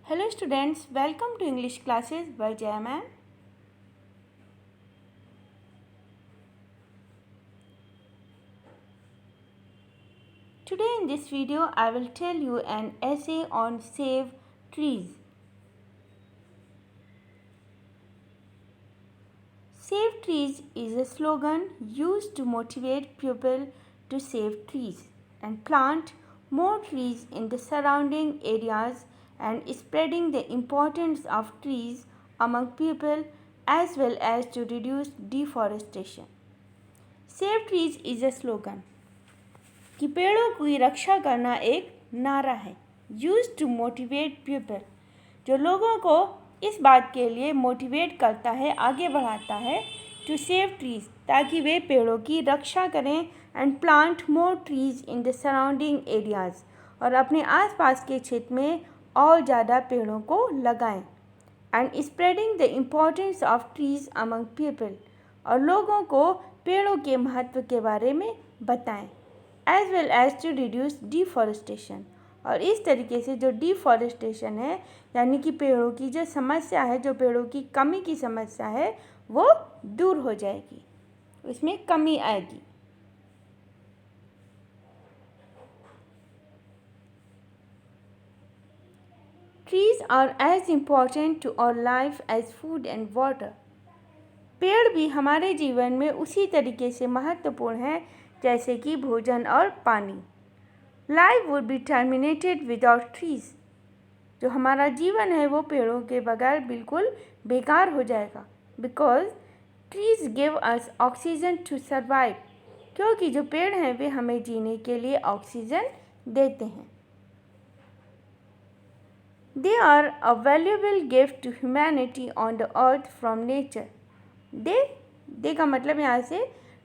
Hello students, welcome to English classes by Jaya ma'am. Today in this video I will tell you an essay on save trees. Save trees is a slogan used to motivate people to save trees and plant more trees in the surrounding areas and spreading the importance of trees among people as well as to reduce deforestation. Save trees is a slogan कि पेड़ों की रक्षा करना एक नारा है use to motivate people, जो लोगों को इस बात के लिए मोटिवेट करता है, आगे बढ़ाता है टू सेव ट्रीज, ताकि वे पेड़ों की रक्षा करें and plant more trees in the surrounding areas, और अपने आसपास के क्षेत्र में और ज़्यादा पेड़ों को लगाएं and spreading the importance of trees among people, और लोगों को पेड़ों के महत्व के बारे में बताएं as well as to reduce deforestation, और इस तरीके से जो डिफॉरेस्टेशन है यानी कि पेड़ों की जो समस्या है, जो पेड़ों की कमी की समस्या है, वो दूर हो जाएगी, उसमें कमी आएगी. Trees are as important to our life as food and water. पेड़ भी हमारे जीवन में उसी तरीके से महत्वपूर्ण है जैसे कि भोजन और पानी. Life would be terminated without trees. जो हमारा जीवन है वो पेड़ों के बगैर बिल्कुल बेकार हो जाएगा. Because trees give us oxygen to survive. क्योंकि जो पेड़ हैं वे हमें जीने के लिए ऑक्सीजन देते हैं. They are a valuable gift to humanity on the earth from nature. They का मतलब यहाँ से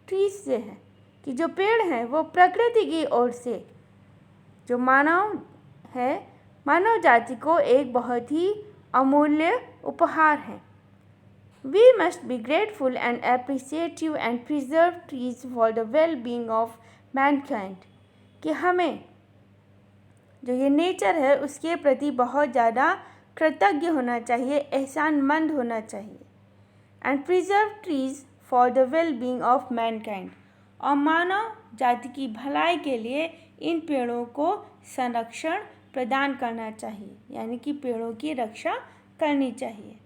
ट्रीज से है कि जो पेड़ हैं वो प्रकृति की ओर से जो मानव है, मानव जाति को एक बहुत ही अमूल्य उपहार है. We must be grateful and appreciative and preserve trees for the well being of mankind. कि हमें जो ये नेचर है उसके प्रति बहुत ज़्यादा कृतज्ञ होना चाहिए, एहसानमंद होना चाहिए. And preserve trees for the well being of Mankind, और मानव जाति की भलाई के लिए इन पेड़ों को संरक्षण प्रदान करना चाहिए, यानी कि पेड़ों की रक्षा करनी चाहिए.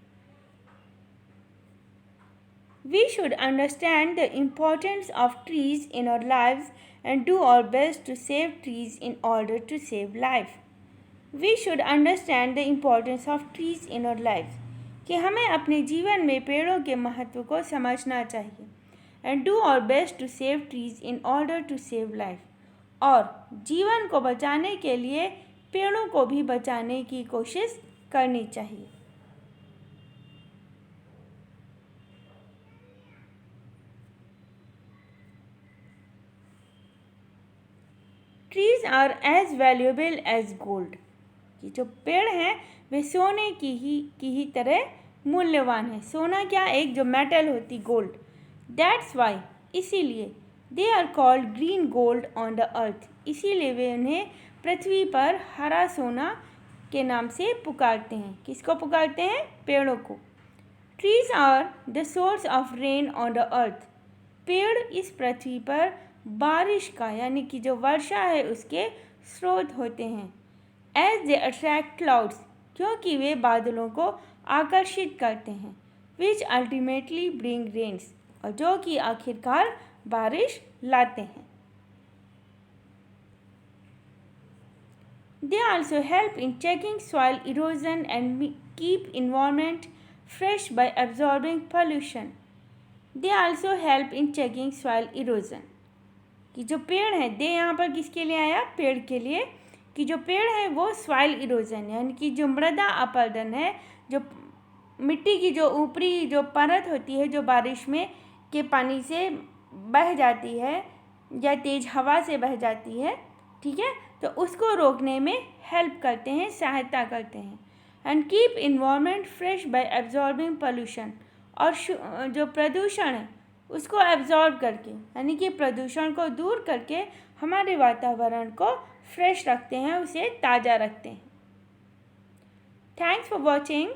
We should understand the importance of trees in our lives and do our best to save trees in order to save life. We should understand the importance of trees in our lives. कि हमें अपने जीवन में पेड़ों के महत्व को समझना चाहिए. And do our best to save trees in order to save life. और जीवन को बचाने के लिए पेड़ों को भी बचाने की कोशिश करनी चाहिए. Trees are as valuable as gold. कि जो पेड़ हैं वे सोने की ही तरह मूल्यवान है. सोना क्या, एक जो मेटल होती, गोल्ड. दैट्स वाई, इसीलिए they are called green gold on the earth. इसीलिए वे उन्हें पृथ्वी पर हरा सोना के नाम से पुकारते हैं. किसको पुकारते हैं? पेड़ों को. Trees are the source of rain on the earth. पेड़ इस पृथ्वी पर बारिश का यानी कि जो वर्षा है उसके स्रोत होते हैं. एज दे अट्रैक्ट क्लाउड्स, क्योंकि वे बादलों को आकर्षित करते हैं. विच अल्टीमेटली ब्रिंग रेन्स, और जो कि आखिरकार बारिश लाते हैं. They also help in checking soil erosion and keep environment fresh bye absorbing pollution. They also help in checking soil erosion. कि जो पेड़ है, दे यहाँ पर किसके लिए आया? पेड़ के लिए. कि जो पेड़ है वो सॉइल इरोजन यानी कि जो मृदा अपरदन है, जो मिट्टी की जो ऊपरी जो परत होती है जो बारिश में के पानी से बह जाती है या तेज़ हवा से बह जाती है, ठीक है, तो उसको रोकने में हेल्प करते हैं, सहायता करते हैं. And keep environment fresh bye absorbing pollution, और जो प्रदूषण है उसको एब्जॉर्ब करके यानी कि प्रदूषण को दूर करके हमारे वातावरण को फ्रेश रखते हैं, उसे ताज़ा रखते हैं. Thanks for watching.